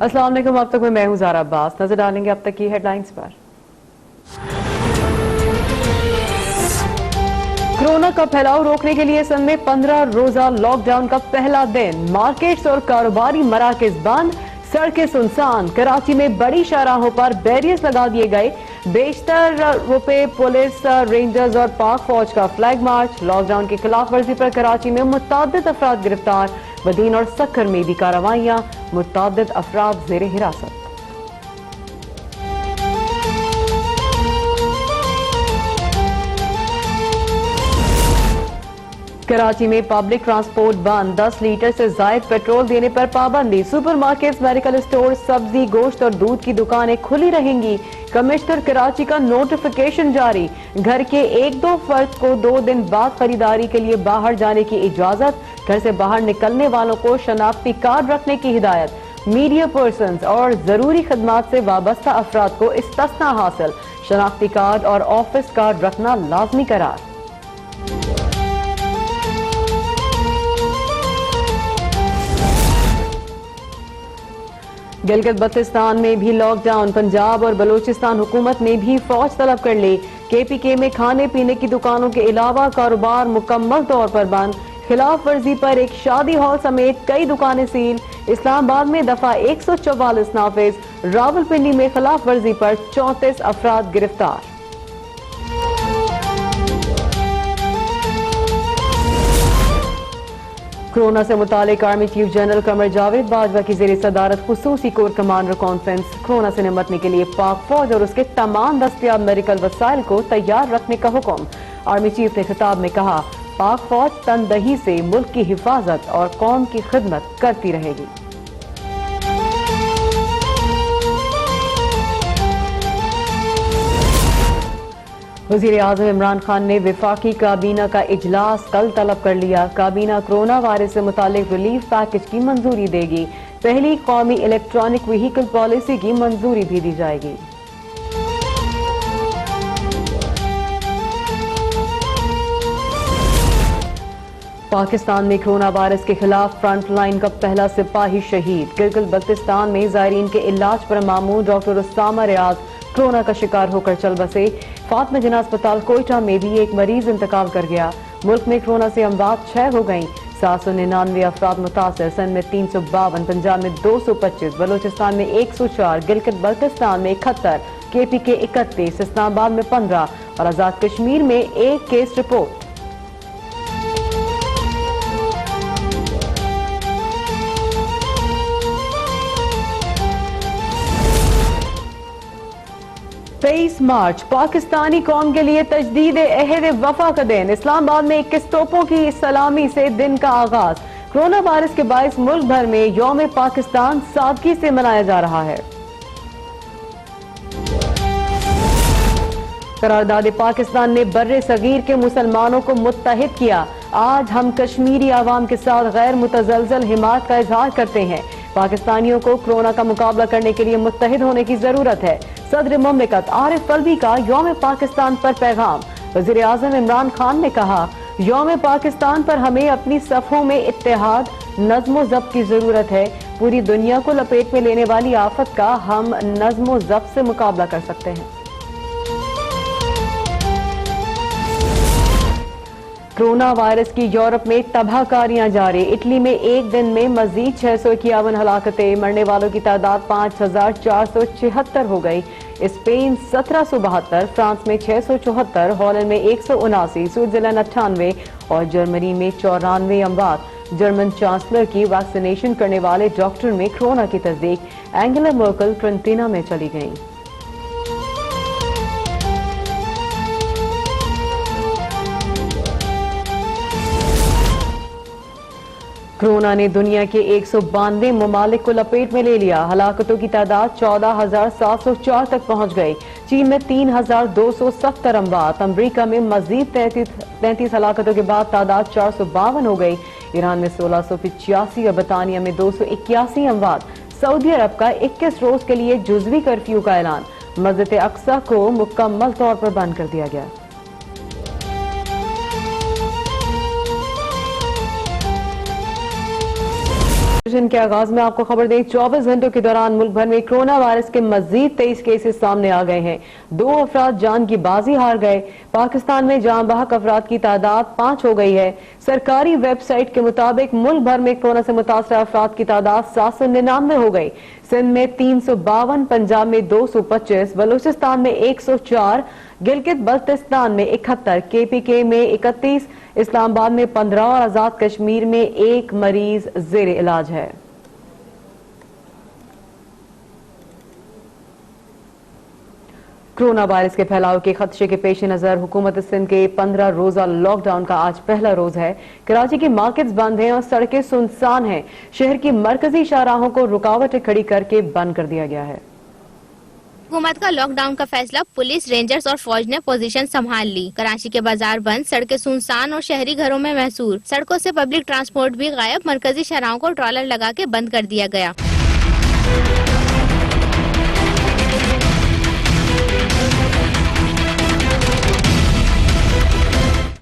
अस्सलाम वालेकुम। अब तक मैं हूं ज़ारा अब्बास। नजर डालेंगे अब तक की हेडलाइंस पर। कोरोना का फैलाव रोकने के लिए असम में 15 रोजा लॉकडाउन का पहला दिन। मार्केट्स और कारोबारी मराकज बंद, सड़कें सुनसान। कराची में बड़ी शाहराहों पर बैरियर्स लगा दिए गए। बेशतर रुपए पुलिस, रेंजर्स और पाक फौज का फ्लैग मार्च। लॉकडाउन की खिलाफ वर्जी पर कराची में मुतअद्दिद अफराद गिरफ्तार। बदीन और सक्खर में भी कार्रवाइयां, मुतअद्दिद अफराद जेर हिरासत। कराची में पब्लिक ट्रांसपोर्ट बंद, 10 लीटर से जायद पेट्रोल देने पर पाबंदी। सुपरमार्केट्स, मेडिकल स्टोर, सब्जी, गोश्त और दूध की दुकानें खुली रहेंगी। कमिश्नर कराची का नोटिफिकेशन जारी। घर के 1-2 फर्द को 2 दिन बाद खरीदारी के लिए बाहर जाने की इजाजत। घर से बाहर निकलने वालों को शनाख्ती कार्ड रखने की हिदायत। मीडिया पर्सन्स और जरूरी खदमात से वाबस्ता अफराद को इस्तिस्ना हासिल। शनाख्ती कार्ड और ऑफिस कार्ड रखना लाजमी करार। गिलगित बल्तिस्तान में भी लॉकडाउन। पंजाब और बलूचिस्तान हुकूमत ने भी फौज तलब कर ली। KPK में खाने पीने की दुकानों के अलावा कारोबार मुकम्मल तौर पर बंद। खिलाफ वर्जी पर एक शादी हॉल समेत कई दुकानें सील। इस्लामाबाद में दफा 144 नाफिज। रावलपिंडी में खिलाफ वर्जी पर 34 अफराद गिरफ्तार। कोरोना से मुतालिक army chief general Qamar Javed Bajwa की जेर सदारत खुसूसी कोर कमांडर कॉन्फ्रेंस। कोरोना से निपटने के लिए पाक फौज और उसके तमाम दस्तयाब मेडिकल वसाइल को तैयार रखने का हुक्म। आर्मी चीफ ने खिताब में कहा, पाक फौज तनदही से मुल्क की हिफाजत और कौम की खिदमत करती रहेगी। वज़ीर आज़म इमरान खान ने विफाकी काबीना का इजलास कल तलब कर लिया। काबीना कोरोना वायरस से मुतालिक रिलीफ पैकेज की मंजूरी देगी। पहली कौमी इलेक्ट्रॉनिक व्हीकल पॉलिसी की मंजूरी भी दी जाएगी। पाकिस्तान में कोरोना वायरस के खिलाफ फ्रंट लाइन का पहला सिपाही शहीद। गिलगित बल्तिस्तान में ज़ायरीन के इलाज पर मामूर डॉक्टर उस्तामा रियाज कोरोना का शिकार होकर चल बसे। फातिमा जिन्ना अस्पताल कोयटा में भी एक मरीज इंतकाल कर गया। मुल्क में कोरोना से अमवात 6 हो गई। 799 अफराद मुतासर। सिंध में 352, पंजाब में 225, बलूचिस्तान में 104, गिलगित बल्तिस्तान में 71, KPK 31, इस्लामाबाद में 15 और आजाद कश्मीर में 1 केस रिपोर्ट। तेईस मार्च पाकिस्तानी कौम के लिए तजदीद अहद वफा का दिन। इस्लामाबाद में 21 तोपों की सलामी से दिन का आगाज। कोरोना वायरस के बायस मुल्क भर में यौम पाकिस्तान सादगी से मनाया जा रहा है। करारदाद पाकिस्तान ने बर्रे सगीर के मुसलमानों को मुत्तहिद किया। आज हम कश्मीरी आवाम के साथ गैर मुतजलजल हिमायत का इजहार करते हैं। पाकिस्तानियों को कोरोना का मुकाबला करने के लिए मुत्तहिद होने की जरूरत है। सदर मुमलिकत आरिफ अलवी का यौम पाकिस्तान पर पैगाम। वज़ीर आज़म इमरान खान ने कहा, यौम पाकिस्तान पर हमें अपनी सफ़ों में इत्तेहाद, नज़्म ज़ब्त की जरूरत है। पूरी दुनिया को लपेट में लेने वाली आफत का हम नज़्म ज़ब्त से मुकाबला कर सकते हैं। कोरोना वायरस की यूरोप में तबाहकारियां जारी। इटली में एक दिन में मजीद 651 हलाकतें। मरने वालों की तादाद 5476 हो गई। स्पेन 1772, फ्रांस में 674, हॉलैंड में 179, स्विट्जरलैंड 98 और जर्मनी में 94 अमवात। जर्मन चांसलर की वैक्सीनेशन करने वाले डॉक्टर में कोरोना की तस्दीक। एंगेला मर्केल ट्रेंटिना में चली गईं। कोरोना ने दुनिया के 192 ममालिक को लपेट में ले लिया। हलाकतों की तादाद 14,704 तक पहुंच गई। चीन में 3,270 अमवात। अमरीका में मजीद 33 हलाकतों के बाद तादाद 452 हो गई। ईरान में 1685 और बरतानिया में 281 अमवात। सऊदी अरब का 21 रोज के लिए जुज़वी कर्फ्यू का ऐलान। मस्जिद अक्सा को मुकम्मल तौर पर बंद कर दिया गया। बुलेटिन के आगाज में आपको खबर दें, 24 घंटों के दौरान मुल्क भर में कोरोना वायरस के मजीद 23 केसेस सामने आ गए हैं। 2 अफराद जान की बाजी हार गए। पाकिस्तान में जान बहक अफराद की तादाद 5 हो गई है। सरकारी वेबसाइट के मुताबिक मुल्क भर में कोरोना से मुतासर अफराद की तादाद 799 हो गई। सिंध में 352, पंजाब में 225, बलूचिस्तान में 104, गिलगित बल्तिस्तान में 71, KPK में 31, इस्लामाबाद में 15 और आजाद कश्मीर में 1 मरीज जेर इलाज है। कोरोना वायरस के फैलाव के खदशे के पेश नजर हुकूमत सिंध के 15 रोजा लॉकडाउन का आज पहला रोज है। कराची की मार्केट्स बंद हैं और सड़कें सुनसान हैं। शहर की मरकजी शाहराहों को रुकावटें खड़ी करके बंद कर दिया गया है। हुकूमत का लॉकडाउन का फैसला पुलिस, रेंजर्स और फौज ने पोजीशन संभाल ली। कराची के बाजार बंद, सड़कें सुनसान और शहरी घरों में महसूर। सड़कों से पब्लिक ट्रांसपोर्ट भी गायब। मरकजी शाहराहों को ट्रॉलर लगा के बंद कर दिया गया।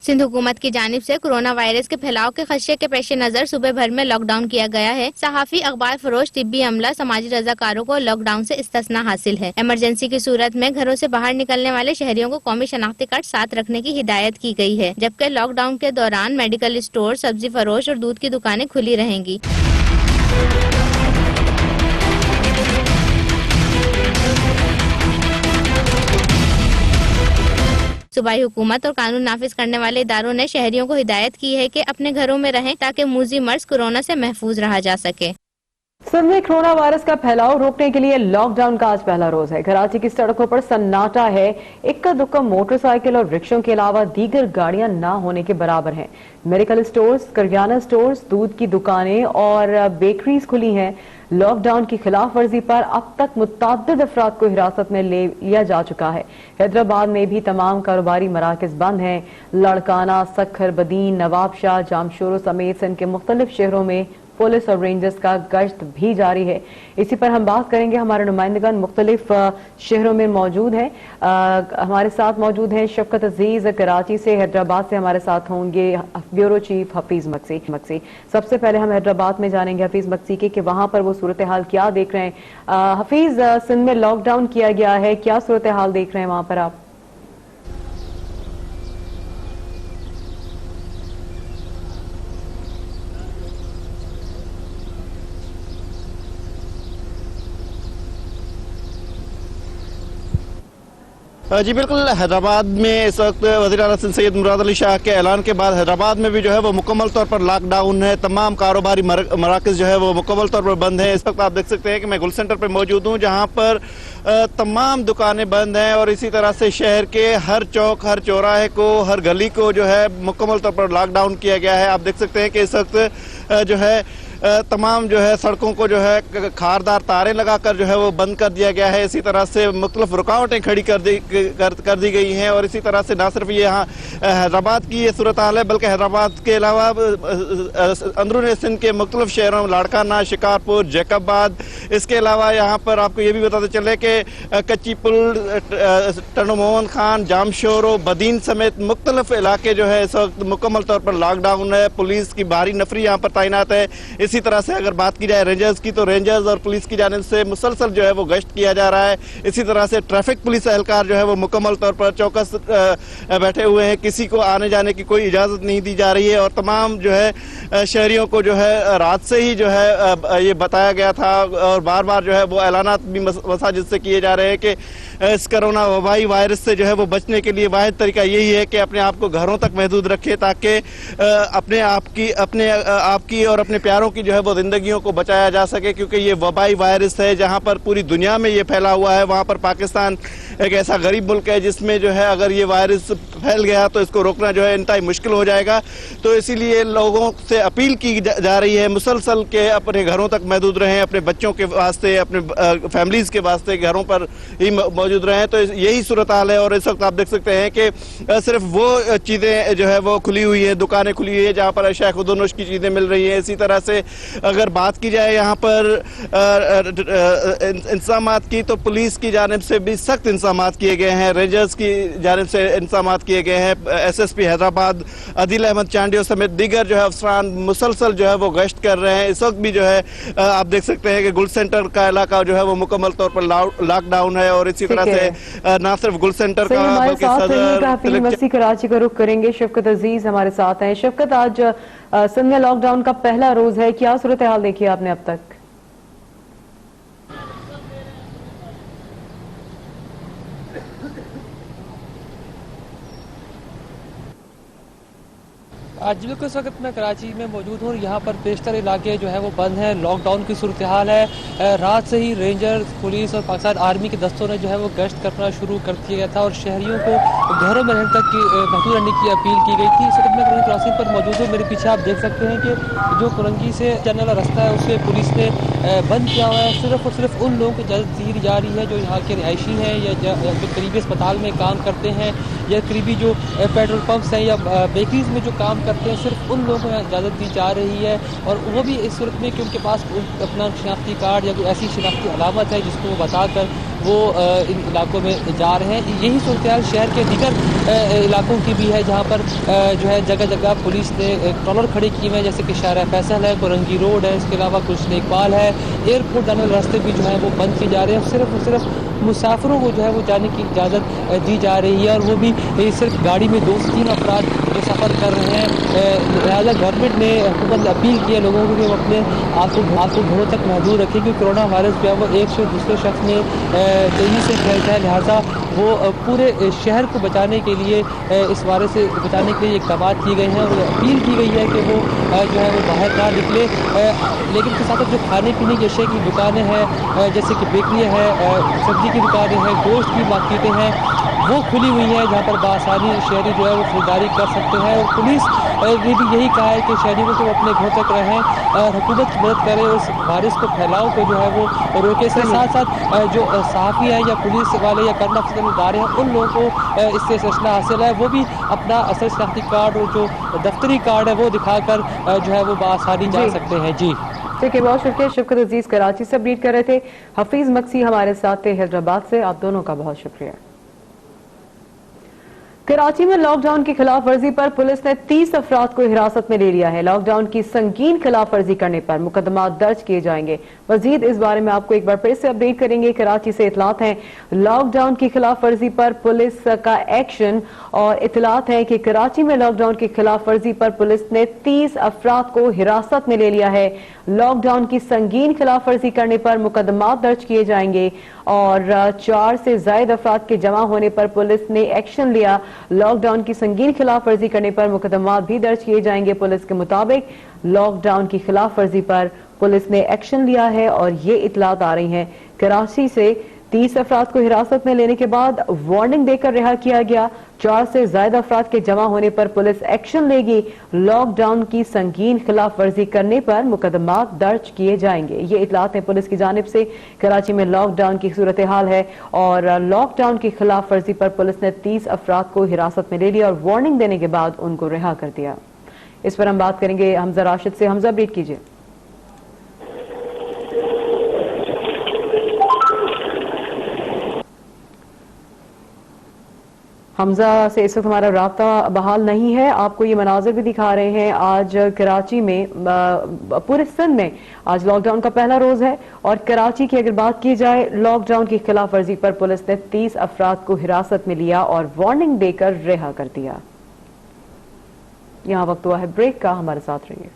सिंध हुकूमत की जानिब से कोरोना वायरस के फैलाव के खदशे के पेश नजर सुबह भर में लॉकडाउन किया गया है। सहाफी, अखबार फरोश, तिब्बी अमला, समाजी रजाकारों को लॉकडाउन से इस्तिस्ना हासिल है। इमरजेंसी की सूरत में घरों से बाहर निकलने वाले शहरियों को कौमी शनाख्ती कार्ड साथ रखने की हिदायत की गई है, जबकि लॉकडाउन के दौरान मेडिकल स्टोर, सब्जी फरोश और दूध की दुकानें खुली रहेंगी। सूबाई हुकूमत और कानून नाफिज करने वाले इदारों ने शहरियों को हिदायत की है कि अपने घरों में रहें ताकि मूजी मर्ज कोरोना से महफूज रहा जा सके। सिंध में कोरोना वायरस का फैलाव रोकने के लिए लॉकडाउन का आज पहला रोज है। कराची की सड़कों पर सन्नाटा है। इक्का दुक्का मोटरसाइकिल और रिक्शों के अलावा दीगर गाड़ियां ना होने के बराबर हैं। मेडिकल स्टोर्स, करियाना स्टोर्स, दूध की दुकानें और बेकरीज खुली हैं। लॉकडाउन की खिलाफ वर्जी पर अब तक मुतअद्दिद अफराद को हिरासत में ले लिया जा चुका है। हैदराबाद में भी तमाम कारोबारी मराकज बंद हैं। लड़काना, सखर, बदीन, नवाबशाह, जामशोरो समेत सिंध के मुख्तलिफ शहरों में पुलिस और रेंजर्स का गश्त भी जारी है। इसी पर हम बात करेंगे। हमारे नुमाइंदगान मुख्तलिफ शहरों में मौजूद हैं। हमारे साथ मौजूद हैं शफकत अजीज कराची से। हैदराबाद से हमारे साथ होंगे ब्यूरो चीफ हफीज मक्सी। सबसे पहले हम हैदराबाद में जानेंगे हफीज मक्सी के कि वहां पर वो सूरत हाल क्या देख रहे हैं। हफीज, सिंध में लॉकडाउन किया गया है, क्या सूरत हाल देख रहे हैं वहां पर आप? जी बिल्कुल, हैदराबाद में इस वक्त वज़ीर आला सिंध सैयद मुराद अली शाह के ऐलान के बाद हैदराबाद में भी जो है वो मुकम्मल तौर पर लॉकडाउन है। तमाम कारोबारी मराकज़ जो है वो मुकम्मल तौर पर बंद हैं। इस वक्त आप देख सकते हैं कि मैं गुल सेंटर पर मौजूद हूँ, जहाँ पर तमाम दुकानें बंद हैं और इसी तरह से शहर के हर चौक, हर चौराहे को, हर गली को जो है मुकम्मल तौर पर लॉकडाउन किया गया है। आप देख सकते हैं कि इस वक्त जो है तमाम जो है सड़कों को जो है खारदार तारें लगाकर जो है वो बंद कर दिया गया है। इसी तरह से मुख्तलिफ रुकावटें खड़ी कर दी गई हैं और इसी तरह से न सिर्फ ये यहाँ हैदराबाद की ये सूरत हाल है, बल्कि हैदराबाद के अलावा अंदरून सिंध के मुख्तलिफ शहरों में लाड़काना, शिकारपुर, जैकबाद, इसके अलावा यहाँ पर आपको ये भी बताते चले कि कच्ची पुल, टर्नो मोहन खान, जामशोरो, बदीन समेत मुख्तलिफ इलाके जो है इस वक्त मुकम्मल तौर पर लॉकडाउन है। पुलिस की भारी नफरी यहाँ पर तैनात है। इसी तरह से अगर बात की जाए रेंजर्स की, तो रेंजर्स और पुलिस की जानिब से मुसलसल जो है वो गश्त किया जा रहा है। इसी तरह से ट्रैफिक पुलिस एहलकार जो है वो मुकम्मल तौर पर चौकस बैठे हुए हैं। किसी को आने जाने की कोई इजाज़त नहीं दी जा रही है और तमाम जो है शहरियों को जो है रात से ही जो है ये बताया गया था और बार बार जो है वो ऐलानात भी मसाजिद से किए जा रहे हैं कि इस कोरोना वबाई वायरस से जो है वो बचने के लिए वाहिद तरीका यही है कि अपने आप को घरों तक महदूद रखें, ताकि अपने आप की और अपने प्यारों की जो है वो जिंदगियों को बचाया जा सके, क्योंकि ये वबाई वायरस है जहां पर पूरी दुनिया में ये फैला हुआ है। वहां पर पाकिस्तान एक ऐसा गरीब मुल्क है जिसमें जो है अगर ये वायरस फैल गया तो इसको रोकना जो है इंतहाई मुश्किल हो जाएगा। तो इसीलिए लोगों से अपील की जा रही है मुसलसल के अपने घरों तक महदूद रहें, अपने बच्चों के वास्ते, अपने फैमिलीज के वास्ते घरों पर ही मौजूद रहे हैं। तो यही सूरत हाल है और इस वक्त आप देख सकते हैं कि सिर्फ वो चीजें जो है वो खुली हुई है, दुकानें खुली हुई है जहां पर अशिया खुदोनोश की चीजें मिल रही है। इसी तरह से अगर बात की जाए यहाँ पर इंतजाम की, तो पुलिस की जानिब से भी सख्त इंतजाम किए गए हैं, रेंजर्स की जानिब से इंतजाम किए गए हैं। SSP हैदराबाद आदिल अहमद चांडियो समेत दीगर जो है अफसरान मुसलसल जो है वो गश्त कर रहे हैं। इस वक्त भी जो है आप देख सकते हैं कि गुल सेंटर का इलाका जो है वो मुकम्मल तौर पर लॉकडाउन है और इसी तरह से ना सिर्फ गुल सेंटर का बल्कि सदर मस्ती कराची का रुख करेंगे। शफकत अजीज हमारे साथ हैं। शफकत, आज सिंध में लॉकडाउन का पहला रोज है, क्या सूरत हाल देखी आपने अब तक? आज बिल्कुल इस वक्त मैं कराची में मौजूद हूँ। यहाँ पर बेशतर इलाके जो है वो बंद हैं, लॉकडाउन की सूरत हाल है। रात से ही रेंजर, पुलिस और पाकिस्तान आर्मी के दस्तों ने जो है वो गश्त करना शुरू कर दिया गया था और शहरियों को घरों में रहने तक महदूद रहने की अपील की गई थी। इस वक्त मैं कुरंगी क्रॉसिंग पर मौजूद हूँ। मेरे पीछे आप देख सकते हैं कि जो कुरंगी से जाने वाला रास्ता है उसे पुलिस ने बंद किया हुआ है। सिर्फ और सिर्फ उन लोगों को इजाज़त दी जा रही है जो यहाँ के रिहायशी हैं या जो करीबी अस्पताल में काम करते हैं या करीबी जो पेट्रोल पंप्स हैं या बेकरीज में जो काम करते हैं, सिर्फ उन लोगों को इजाज़त दी जा रही है। और वो भी इस सूरत में कि उनके पास अपना शनाख्ती कार्ड या कोई ऐसी शनाख्ती अलामत है जिसको वो बताकर वो इन इलाकों में जा रहे हैं। यही सूरत हाल शहर के दीगर इलाकों की भी है जहाँ पर जो है जगह जगह पुलिस ने ट्रॉलर खड़े किए हुए हैं, जैसे कि शारा फैसल है, कुरंगी रोड है, इसके अलावा कुछ इकबाल है। एयरपोर्ट जाने वाले रास्ते भी जो है वो बंद किए जा रहे हैं। सिर्फ और सिर्फ मुसाफिरों को जो है वो जाने की इजाज़त दी जा रही है और वो भी सिर्फ गाड़ी में 2 से 3 अफराद जो सफ़र कर रहे हैं। लिहाजा गवर्नमेंट ने हुकूमत ने अपील की है लोगों को कि वो अपने आप को घरों तक महदूद रखें क्योंकि कोरोना वायरस जो है वो एक से दूसरे शख्स में तेज़ी से फैलता है। लिहाजा वो पूरे शहर को बचाने के लिए, इस वायरस से बचाने के लिए इक़दाम किए गए हैं और अपील की गई है कि वो जो है वो बाहर ना निकले। लेकिन इसके साथ जो खाने पीने की अशिया की दुकानें हैं, जैसे कि बेकरियाँ हैं, सब्जी की दुकानें हैं, गोश्त की मार्केटें हैं, वो खुली हुई है जहाँ पर बासानी शहरी जो है वो खरीदारी कर सकते हैं। और पुलिस ने भी यही कहा है कि शहरियों को अपने घर तक रहें और हुकूमत की मदद करें, उस वायरस को फैलाव को जो है वो रोके। इसके साथ साथ जो सहाफ़ी है या पुलिस वाले या करना अफसर इदारे हैं उन लोगों को इससे सूचना हासिल है, वो भी अपना असल शनाख्ती कार्ड और जो दफ्तरी कार्ड है वो दिखाकर जो है वो बासानी जा सकते हैं। जी ठीक है, बहुत शुक्रिया। शफकत अजीज कराची से अपडेट कर रहे थे। हफीज मक्सी हमारे साथ थे हैदराबाद से। आप दोनों का बहुत शुक्रिया। कराची में लॉकडाउन की खिलाफ वर्जी पर पुलिस ने 30 अफराद को हिरासत में ले लिया है। लॉकडाउन की संगीन खिलाफ वर्जी करने पर मुकदमा दर्ज किए जाएंगे। मजीद इस बारे में आपको एक बार फिर से अपडेट करेंगे। कराची से इतलात है लॉकडाउन की खिलाफ वर्जी पर पुलिस का एक्शन और इतलात है कि कराची में लॉकडाउन की खिलाफ वर्जी पर पुलिस ने 30 अफराद को हिरासत में ले लिया है। लॉकडाउन की संगीन खिलाफ वर्जी करने पर मुकदमा दर्ज किए जाएंगे और 4 से ज्यादा अफराद के जमा होने पर पुलिस ने एक्शन लिया। लॉकडाउन की संगीन खिलाफ वर्जी करने पर मुकदमा भी दर्ज किए जाएंगे। पुलिस के मुताबिक लॉकडाउन की खिलाफ वर्जी पर पुलिस ने एक्शन लिया है और ये इतलात आ रही हैं। कराची से 30 अफराद को हिरासत में लेने के बाद वार्निंग देकर रिहा किया गया। 4 से ज्यादा अफराद के जमा होने पर पुलिस एक्शन लेगी। लॉकडाउन की संगीन खिलाफ वर्जी करने पर मुकदमा दर्ज किए जाएंगे। ये इतलात है पुलिस की जानिब से। कराची में लॉकडाउन की सूरत हाल है और लॉकडाउन की खिलाफ वर्जी पर पुलिस ने 30 अफराद को हिरासत में ले लिया और वार्निंग देने के बाद उनको रिहा कर दिया। इस पर हम बात करेंगे हमजा राशिद से। हमजा, अपडेट कीजिए। हमजा से इस वक्त हमारा राब्ता बहाल नहीं है। आपको ये मनाजिर भी दिखा रहे हैं। आज कराची में, पूरे सिंध में आज लॉकडाउन का पहला रोज है और कराची की अगर बात की जाए लॉकडाउन की खिलाफ वर्जी पर पुलिस ने 30 अफराद को हिरासत में लिया और वार्निंग देकर रिहा कर दिया। यहाँ वक्त हुआ है ब्रेक का, हमारे साथ रहिए।